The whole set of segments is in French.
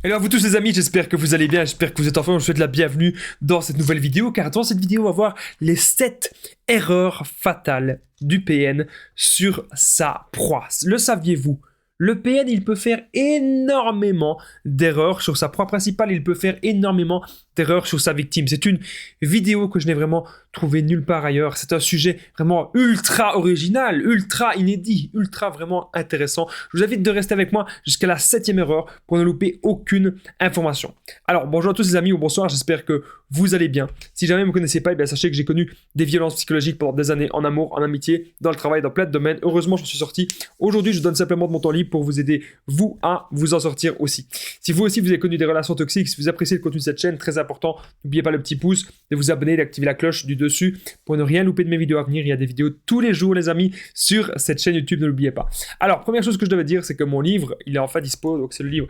Hello à vous tous les amis, j'espère que vous allez bien, j'espère que vous êtes en forme, je vous souhaite la bienvenue dans cette nouvelle vidéo, car dans cette vidéo on va voir les 7 erreurs fatales du PN sur sa proie. Le saviez-vous? Le PN, il peut faire énormément d'erreurs sur sa proie principale, il peut faire énormément d'erreurs sur sa victime. C'est une vidéo que je n'ai vraiment trouvée nulle part ailleurs. C'est un sujet vraiment ultra original, ultra inédit, ultra vraiment intéressant. Je vous invite de rester avec moi jusqu'à la 7e erreur pour ne louper aucune information. Alors, bonjour à tous les amis ou bonsoir, j'espère que vous allez bien. Si jamais vous ne me connaissez pas, eh bien, sachez que j'ai connu des violences psychologiques pendant des années en amour, en amitié, dans le travail, dans plein de domaines. Heureusement, je suis sorti. Aujourd'hui, je donne simplement de mon temps libre pour vous aider, vous, à vous en sortir aussi. Si vous aussi, vous avez connu des relations toxiques, si vous appréciez le contenu de cette chaîne, très important, n'oubliez pas le petit pouce, de vous abonner, d'activer la cloche du dessus pour ne rien louper de mes vidéos à venir. Il y a des vidéos tous les jours, les amis, sur cette chaîne YouTube, ne l'oubliez pas. Alors, première chose que je devais dire, c'est que mon livre, il est enfin dispo, donc c'est le livre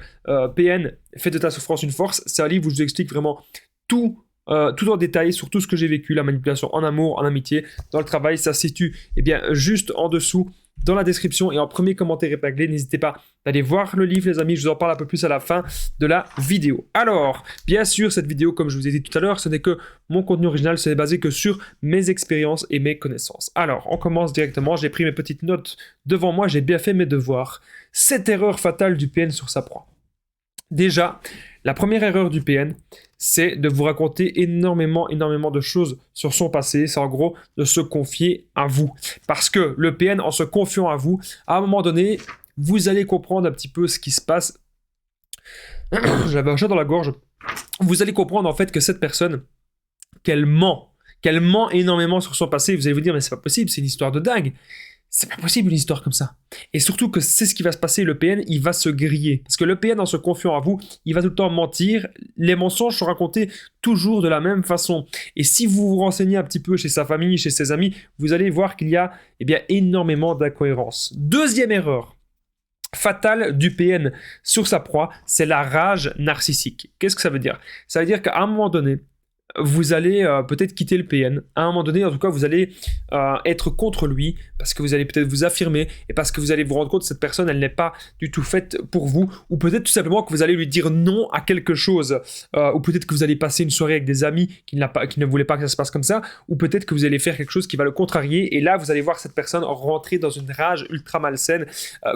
PN, Fais de ta souffrance une force. C'est un livre où je vous explique vraiment tout en détail sur tout ce que j'ai vécu, la manipulation en amour, en amitié, dans le travail. Ça se situe juste en dessous dans la description et en premier commentaire épinglé. N'hésitez pas d'aller voir le livre, les amis. Je vous en parle un peu plus à la fin de la vidéo. Alors, bien sûr, cette vidéo, comme je vous ai dit tout à l'heure, ce n'est que mon contenu original, ce n'est basé que sur mes expériences et mes connaissances. Alors, on commence directement. J'ai pris mes petites notes devant moi, j'ai bien fait mes devoirs. 7 erreurs fatales du PN sur sa proie. Déjà, la première erreur du PN, c'est de vous raconter énormément de choses sur son passé. C'est en gros de se confier à vous. Parce que le PN, en se confiant à vous, à un moment donné, vous allez comprendre un petit peu ce qui se passe. J'avais un chat dans la gorge. Vous allez comprendre en fait que cette personne, qu'elle ment énormément sur son passé. Vous allez vous dire, mais c'est pas possible, c'est une histoire de dingue. C'est pas possible une histoire comme ça. Et surtout que c'est ce qui va se passer, le PN, il va se griller. Parce que le PN, en se confiant à vous, il va tout le temps mentir. Les mensonges sont racontés toujours de la même façon. Et si vous vous renseignez un petit peu chez sa famille, chez ses amis, vous allez voir qu'il y a énormément d'incohérences. Deuxième erreur fatale du PN sur sa proie, c'est la rage narcissique. Qu'est-ce que ça veut dire? Ça veut dire qu'à un moment donné, vous allez peut-être quitter le PN. À un moment donné, en tout cas, vous allez être contre lui parce que vous allez peut-être vous affirmer et parce que vous allez vous rendre compte que cette personne, elle n'est pas du tout faite pour vous, ou peut-être tout simplement que vous allez lui dire non à quelque chose, ou peut-être que vous allez passer une soirée avec des amis qui ne voulaient pas que ça se passe comme ça, ou peut-être que vous allez faire quelque chose qui va le contrarier, et là, vous allez voir cette personne rentrer dans une rage ultra malsaine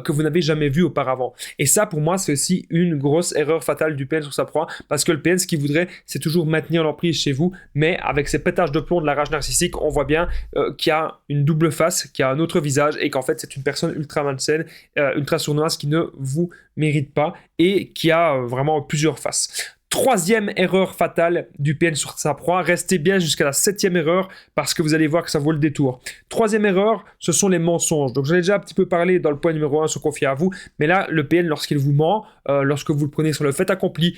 que vous n'avez jamais vue auparavant. Et ça, pour moi, c'est aussi une grosse erreur fatale du PN sur sa proie, parce que le PN, ce qu'il voudrait, c'est toujours maintenir l'emprise chez vous, mais avec ces pétages de plomb de la rage narcissique, on voit bien qu'il y a une double face, qu'il y a un autre visage, et qu'en fait c'est une personne ultra malsaine, ultra sournoise, qui ne vous mérite pas et qui a vraiment plusieurs faces. Troisième erreur fatale du PN sur sa proie, restez bien jusqu'à la 7e erreur parce que vous allez voir que ça vaut le détour. Troisième erreur, ce sont les mensonges. Donc j'en ai déjà un petit peu parlé dans le point numéro 1, se confier à vous, mais là le PN, lorsqu'il vous ment, lorsque vous le prenez sur le fait accompli,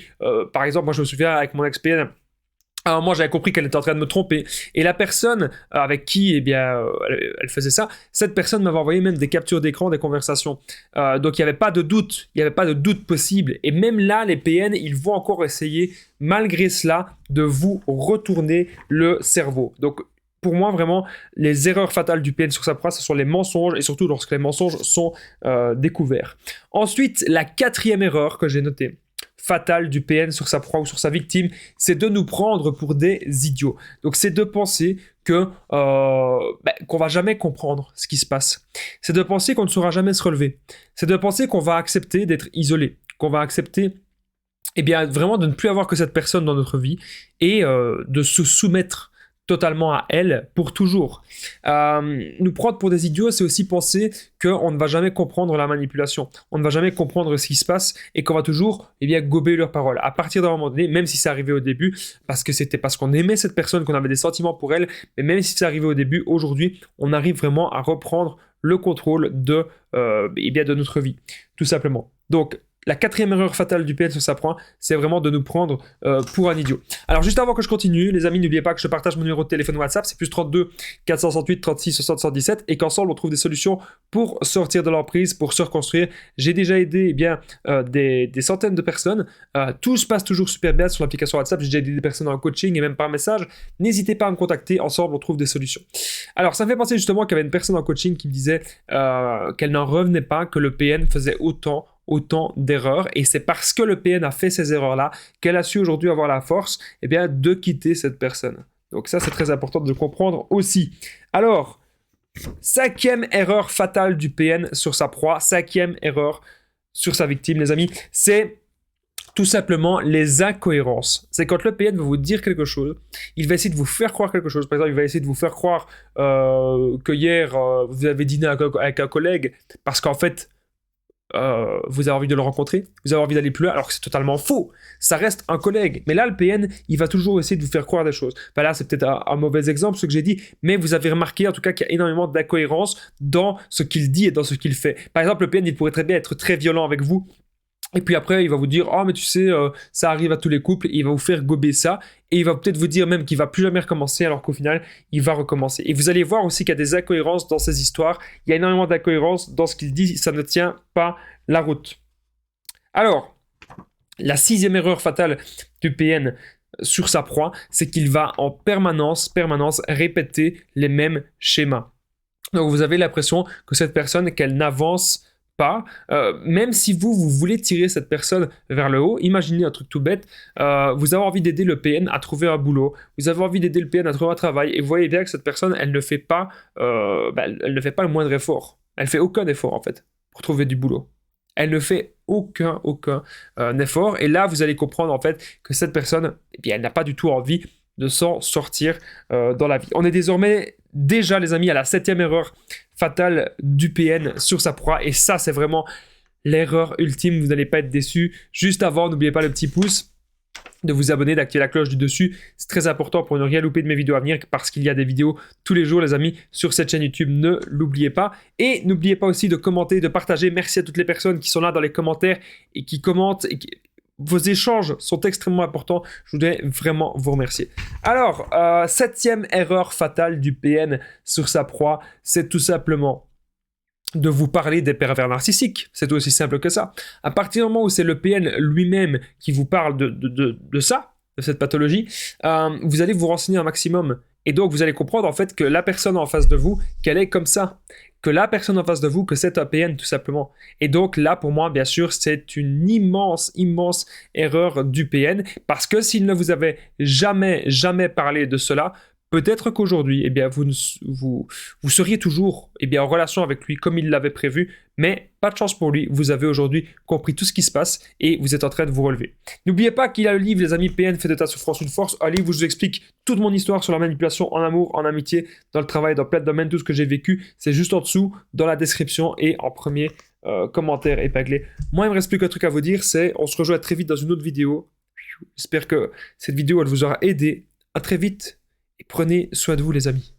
par exemple, moi je me souviens avec mon ex-PN, alors moi j'avais compris qu'elle était en train de me tromper, et la personne avec qui elle faisait ça, cette personne m'avait envoyé même des captures d'écran des conversations, donc il n'y avait pas de doute, possible, et même là les PN, ils vont encore essayer malgré cela de vous retourner le cerveau. Donc pour moi, vraiment, les erreurs fatales du PN sur sa proie, ce sont les mensonges, et surtout lorsque les mensonges sont découverts. Ensuite, la 4e erreur que j'ai notée fatale du PN sur sa proie ou sur sa victime, c'est de nous prendre pour des idiots. Donc c'est de penser qu'on va jamais comprendre ce qui se passe. C'est de penser qu'on ne saura jamais se relever. C'est de penser qu'on va accepter d'être isolé, qu'on va accepter vraiment de ne plus avoir que cette personne dans notre vie et de se soumettre totalement à elle pour toujours. Nous prendre pour des idiots, c'est aussi penser qu'on ne va jamais comprendre la manipulation, on ne va jamais comprendre ce qui se passe et qu'on va toujours gober leurs paroles. À partir d'un moment donné, même si c'est arrivé au début, parce que c'était parce qu'on aimait cette personne, qu'on avait des sentiments pour elle, mais même si c'est arrivé au début, aujourd'hui, on arrive vraiment à reprendre le contrôle de notre vie, tout simplement. Donc, la 4e erreur fatale du PN sur sa proie, c'est vraiment de nous prendre pour un idiot. Alors juste avant que je continue, les amis, n'oubliez pas que je partage mon numéro de téléphone WhatsApp, c'est plus 32 468 36 60 117, et qu'ensemble on trouve des solutions pour sortir de l'emprise, pour se reconstruire. J'ai déjà aidé des centaines de personnes. Tout se passe toujours super bien sur l'application WhatsApp. J'ai déjà aidé des personnes en coaching et même par message. N'hésitez pas à me contacter, ensemble on trouve des solutions. Alors ça me fait penser justement qu'il y avait une personne en coaching qui me disait qu'elle n'en revenait pas que le PN faisait autant autant d'erreurs. Et c'est parce que le PN a fait ces erreurs-là qu'elle a su aujourd'hui avoir la force de quitter cette personne. Donc ça, c'est très important de le comprendre aussi. Alors, 5e erreur fatale du PN sur sa proie, 5e erreur sur sa victime, les amis, c'est tout simplement les incohérences. C'est quand le PN va vous dire quelque chose, il va essayer de vous faire croire quelque chose. Par exemple, il va essayer de vous faire croire que hier, vous avez dîné avec un collègue parce qu'en fait, vous avez envie de le rencontrer, vous avez envie d'aller plus loin, alors que c'est totalement faux. Ça reste un collègue. Mais là, le PN, il va toujours essayer de vous faire croire des choses. Enfin, là, c'est peut-être un mauvais exemple, ce que j'ai dit, mais vous avez remarqué en tout cas qu'il y a énormément d'incohérences dans ce qu'il dit et dans ce qu'il fait. Par exemple, le PN, il pourrait très bien être très violent avec vous. Et puis après, il va vous dire « Oh, mais tu sais, ça arrive à tous les couples. » Il va vous faire gober ça. Et il va peut-être vous dire même qu'il va plus jamais recommencer, alors qu'au final, il va recommencer. Et vous allez voir aussi qu'il y a des incohérences dans ces histoires. Il y a énormément d'incohérences dans ce qu'il dit. Ça ne tient pas la route. Alors, la 6e erreur fatale du PN sur sa proie, c'est qu'il va en permanence répéter les mêmes schémas. Donc, vous avez l'impression que cette personne, qu'elle n'avance pas, même si vous voulez tirer cette personne vers le haut, imaginez un truc tout bête, vous avez envie d'aider le PN à trouver un boulot, vous avez envie d'aider le PN à trouver un travail, et vous voyez bien que cette personne, elle ne fait pas le moindre effort, elle fait aucun effort en fait, pour trouver du boulot. Elle ne fait aucun effort, et là vous allez comprendre en fait que cette personne, elle n'a pas du tout envie de s'en sortir dans la vie. On est désormais déjà, les amis, à la 7e erreur fatale du PN sur sa proie. Et ça, c'est vraiment l'erreur ultime. Vous n'allez pas être déçus. Juste avant, n'oubliez pas le petit pouce, de vous abonner, d'activer la cloche du dessus. C'est très important pour ne rien louper de mes vidéos à venir parce qu'il y a des vidéos tous les jours, les amis, sur cette chaîne YouTube. Ne l'oubliez pas. Et n'oubliez pas aussi de commenter, de partager. Merci à toutes les personnes qui sont là dans les commentaires et qui commentent et vos échanges sont extrêmement importants. Je voudrais vraiment vous remercier. Alors, 7e erreur fatale du PN sur sa proie, c'est tout simplement de vous parler des pervers narcissiques. C'est aussi simple que ça. À partir du moment où c'est le PN lui-même qui vous parle de ça, de cette pathologie, vous allez vous renseigner un maximum. Et donc, vous allez comprendre en fait que la personne en face de vous, qu'elle est comme ça. Que la personne en face de vous, que c'est un PN tout simplement. Et donc là, pour moi, bien sûr, c'est une immense erreur du PN. Parce que s'il ne vous avait jamais parlé de cela, peut-être qu'aujourd'hui, vous seriez toujours en relation avec lui comme il l'avait prévu, mais pas de chance pour lui, vous avez aujourd'hui compris tout ce qui se passe et vous êtes en train de vous relever. N'oubliez pas qu'il y a le livre, les amis, PN fait de ta souffrance une force, un livre où je vous explique toute mon histoire sur la manipulation en amour, en amitié, dans le travail, dans plein de domaines, tout ce que j'ai vécu, c'est juste en dessous, dans la description et en premier commentaire épinglé. Moi, il me reste plus qu'un truc à vous dire, c'est on se rejoint très vite dans une autre vidéo. J'espère que cette vidéo, elle vous aura aidé. À très vite. Et prenez soin de vous, les amis.